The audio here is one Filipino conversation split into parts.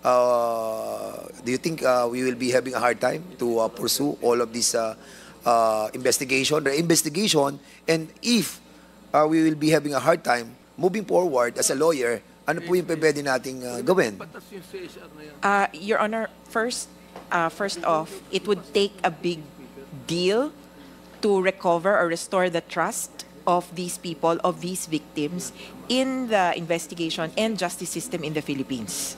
Do you think we will be having a hard time to pursue all of this investigation, and if we will be having a hard time moving forward as a lawyer, ano po yung pwede nating gawin? Your Honor, first off, it would take a big deal to recover or restore the trust of these people, of these victims, in the investigation and justice system in the Philippines.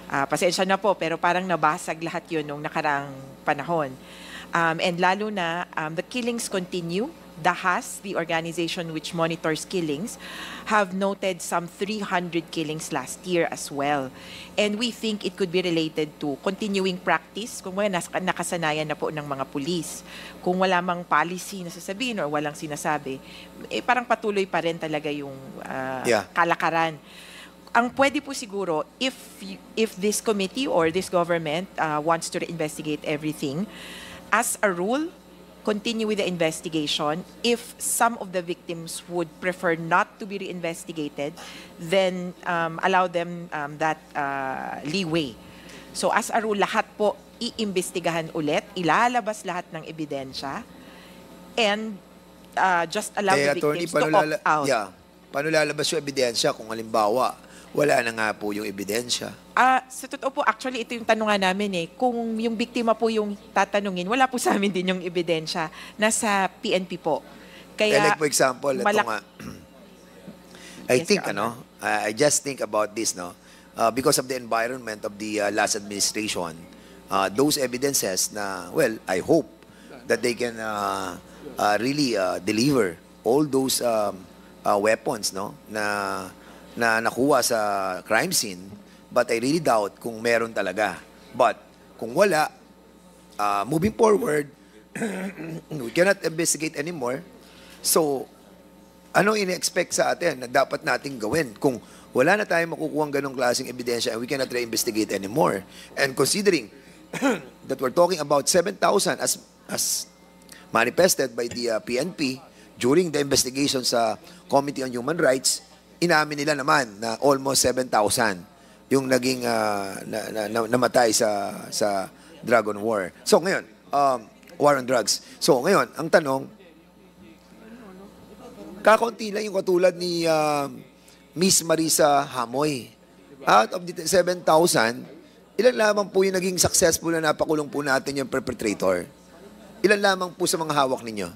Pasensya na po, pero parang nabasag lahat yun nung nakaraang panahon. And lalo na, the killings continue. The HAS, the organization which monitors killings, have noted some 300 killings last year as well. And we think it could be related to continuing practice, kung nakasanayan na po ng mga pulis. Kung wala mang policy na sasabihin or walang sinasabi, parang patuloy pa rin talaga yung kalakaran. Ang pwede po siguro, if this committee or this government wants to investigate everything, as a rule, continue with the investigation. If some of the victims would prefer not to be reinvestigated, then allow them that leeway. So as a rule, lahat po iimbestigahan ulit, ilalabas lahat ng ebidensya, and just allow the victims to opt out. Paano lalabas yung ebidensya kung halimbawa wala na nga po yung ebidensya? Sa totoo po, actually, ito yung tanong nga namin Kung yung biktima po yung tatanungin, wala po sa amin din yung ebidensya. Nasa PNP po. Kaya, like for example, ito nga. I just think about this, because of the environment of the last administration, those evidences na, well, I hope that they can really deliver all those weapons, na nakuha sa crime scene, but I really doubt kung meron talaga. But kung wala, moving forward, we cannot investigate anymore. So, ano in-expect sa atin na dapat nating gawin kung wala na tayong makukuha ng ganong klaseng ebidensya and we cannot re-investigate anymore? And considering that we're talking about 7,000 as manifested by the PNP during the investigation sa Committee on Human Rights, inamin nila naman na almost 7,000 yung naging namatay sa drug on war. So ngayon, war on drugs. So ngayon, ang tanong, kakaunti lang yung katulad ni Miss Marisa Hamoy. Out of the 7,000, ilan lamang po yung naging successful na napakulong po natin yung perpetrator? Ilan lamang po sa mga hawak ninyo?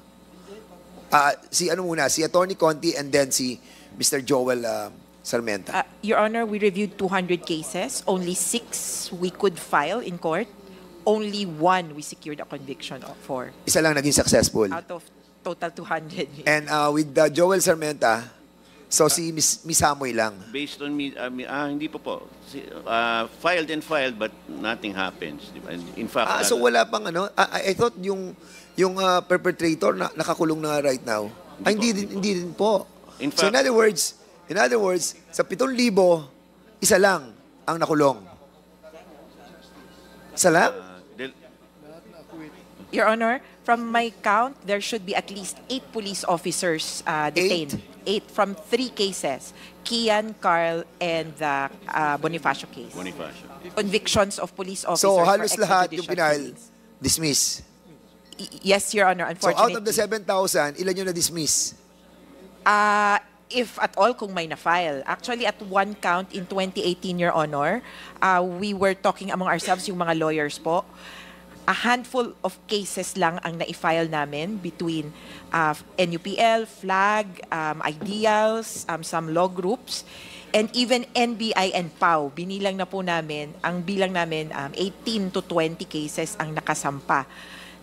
Si Attorney Conti and then si Mr. Joel Sarmenta. Your Honor, we reviewed 200 cases. Only 6 we could file in court. Only 1 we secured a conviction for. Isa lang naging successful. Out of total 200. And with Joel Sarmenta, so si Miss Hamoy lang. Based on me, hindi po. Filed but nothing happens. In fact, so wala pang I thought yung perpetrator na nakakulong na right now. Hindi din po. In fact, so in other words, sa 7,000, isa lang ang nakulong. Isa lang? Your Honor, from my count, there should be at least 8 police officers detained. 8 from 3 cases. Kian, Carl, and the Bonifacio case. Bonifacio. Convictions of police officers So for halos lahat yung extrajudicial pinal dismiss. Yes, Your Honor, So unfortunately. out of the 7,000, ilan yung na-dismiss? If at all, kung may na-file. Actually, at one count in 2018, Your Honor, we were talking among ourselves, yung mga lawyers po. A handful of cases lang ang na-file namin between NUPL, FLAG, Ideals, some law groups, and even NBI and PAO. Binilang na po namin, ang bilang namin, 18 to 20 cases ang nakasampa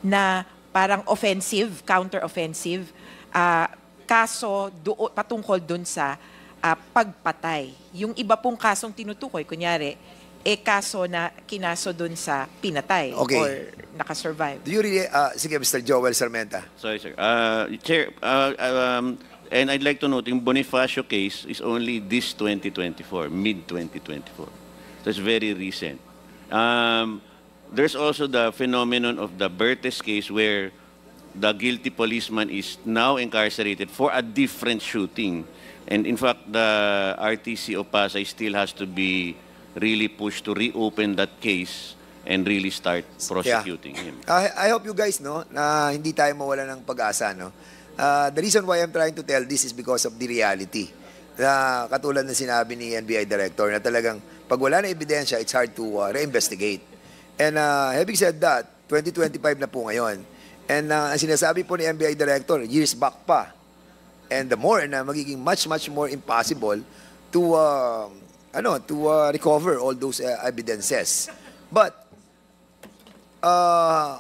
na parang offensive, counter-offensive, kaso patungkol dun sa pagpatay. Yung iba pong kasong tinutukoy, kunyari, kaso na kinaso dun sa pinatay or nakasurvive. Do you really, sige, Mr. Joel Sarmenta. Sorry, sir. Chair, and I'd like to note, yung Bonifacio case is only this 2024, mid-2024. So it's very recent. There's also the phenomenon of the Bertes case where the guilty policeman is now incarcerated for a different shooting. And in fact, the RTC of Pasay still has to be really push to reopen that case and really start prosecuting him. I hope you guys know na hindi tayo mawala ng pag-asa, no. The reason why I'm trying to tell this is because of the reality. Na katulad na sinabi ni NBI Director na talagang pag wala na ebidensya, it's hard to reinvestigate. And having said that, 2025 na po ngayon. And ang sinasabi po ni NBI Director, years back pa. And the more na magiging much more impossible to recover all those evidences. But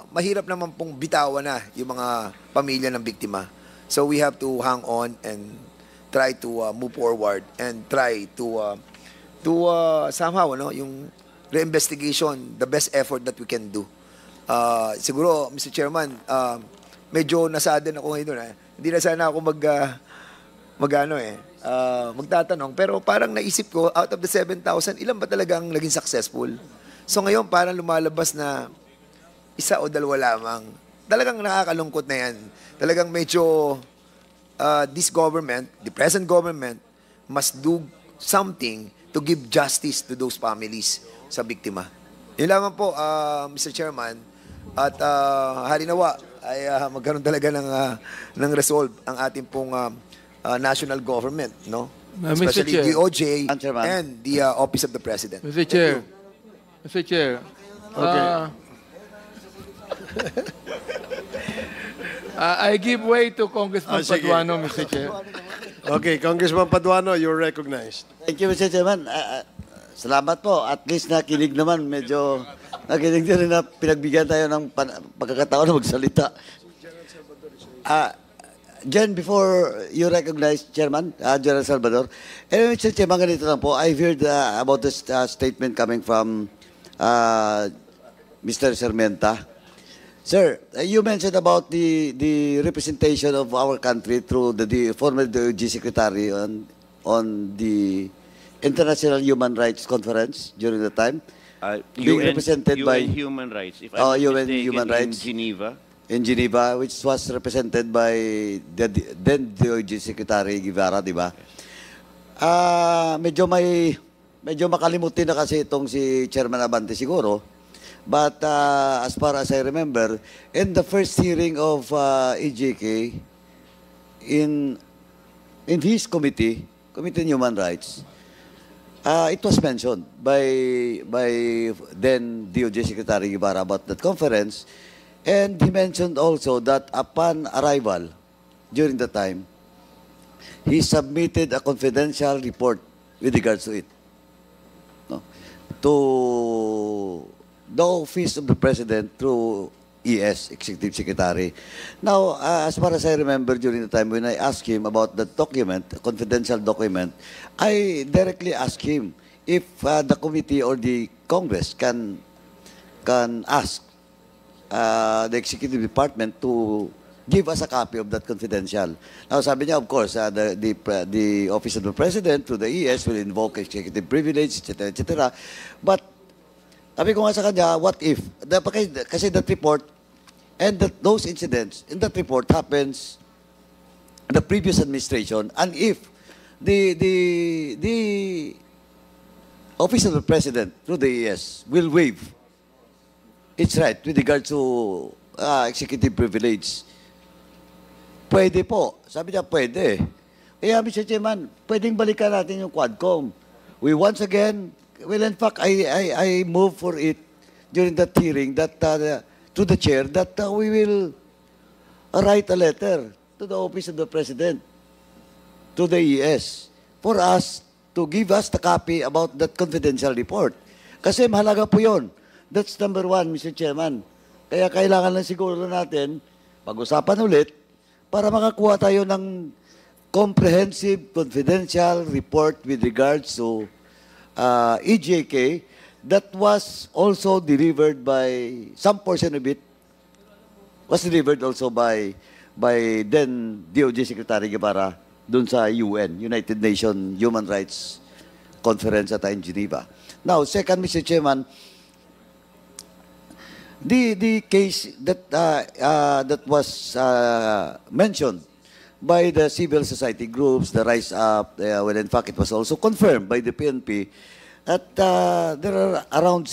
mahirap naman pong bitawan na yung mga pamilya ng biktima. So we have to hang on and try to move forward and try to somehow yung reinvestigation, the best effort that we can do. Siguro, Mr. Chairman, medyo nasadin ako ngayon. Hindi na sana ako magtatanong. Pero parang naisip ko, out of the 7,000, ilan ba talagang naging successful? So ngayon, parang lumalabas na isa o dalawa lamang. Talagang nakakalungkot na yan. Talagang medyo this government, the present government, must do something to give justice to those families sa biktima. Yun lamang po, Mr. Chairman. At halinawa ay magkaroon talaga ng resolve ang ating pong national government, no? Especially Mr. Chair. DOJ Chairman. and the Office of the President. Mr. Chair. Mr. Chair. Okay. I give way to Congressman sige. Paduano, Mr. Chair. Okay, Congressman Paduano, you're recognized. Thank you, Mr. Chairman. Salamat po. At least nakinig naman. Medyo nakinig din rin na pinagbigyan tayo ng pagkakataon na magsalita. Jen, before you recognize Chairman, General Salvador, Mr. Chairman, ganito lang po. I've heard about this statement coming from Mr. Sermenta. Sir, you mentioned about the representation of our country through the former DOJ Secretary on the International Human Rights Conference during the time. Being represented UN by Human Rights. If I'm UN mistaken, Human Rights in Geneva. in Geneva, which was represented by the then DOJ Secretary Guevara, di ba? Medyo makalimutin na kasi itong si Chairman Abante siguro. But as far as I remember, in the first hearing of EJK in his Committee on Human Rights, it was mentioned by then DOJ Secretary Guevara about that conference, and he mentioned also that upon arrival during the time, he submitted a confidential report with regards to it, no, to the Office of the President through ES, Executive Secretary. Now, as far as I remember during the time when I asked him about the document, confidential document, I directly asked him if the committee or the Congress can ask the Executive Department to give us a copy of that confidential. Now, sabi niya, of course, the Office of the President through the ES will invoke executive privilege, etc., etc. But sabi ko nga sa kanya, what if? Kasi that report and those incidents in that report happens in the previous administration, and if the Office of the President through the ES will waive its right with regard to executive privilege, pwede po. Sabi niya, pwede. Kaya, Mr. Chairman, pwedeng balikan natin yung Quadcom. We once again, well, in fact, I move for it during that hearing that to the chair that we will write a letter to the Office of the President, to the ES, for us to give us the copy about that confidential report. Kasi mahalaga po yun. That's number one, Mr. Chairman. Kaya kailangan lang siguro natin pag-usapan ulit para makakuha tayo ng comprehensive confidential report with regards to EJK that was also delivered by, some portion of it was delivered also by then DOJ Secretary Guevara dun sa UN, United Nations Human Rights Conference at in Geneva. Now, second, Mr. Chairman, the case that was mentioned by the civil society groups, the Rise Up, well, in fact, it was also confirmed by the PNP. At there are around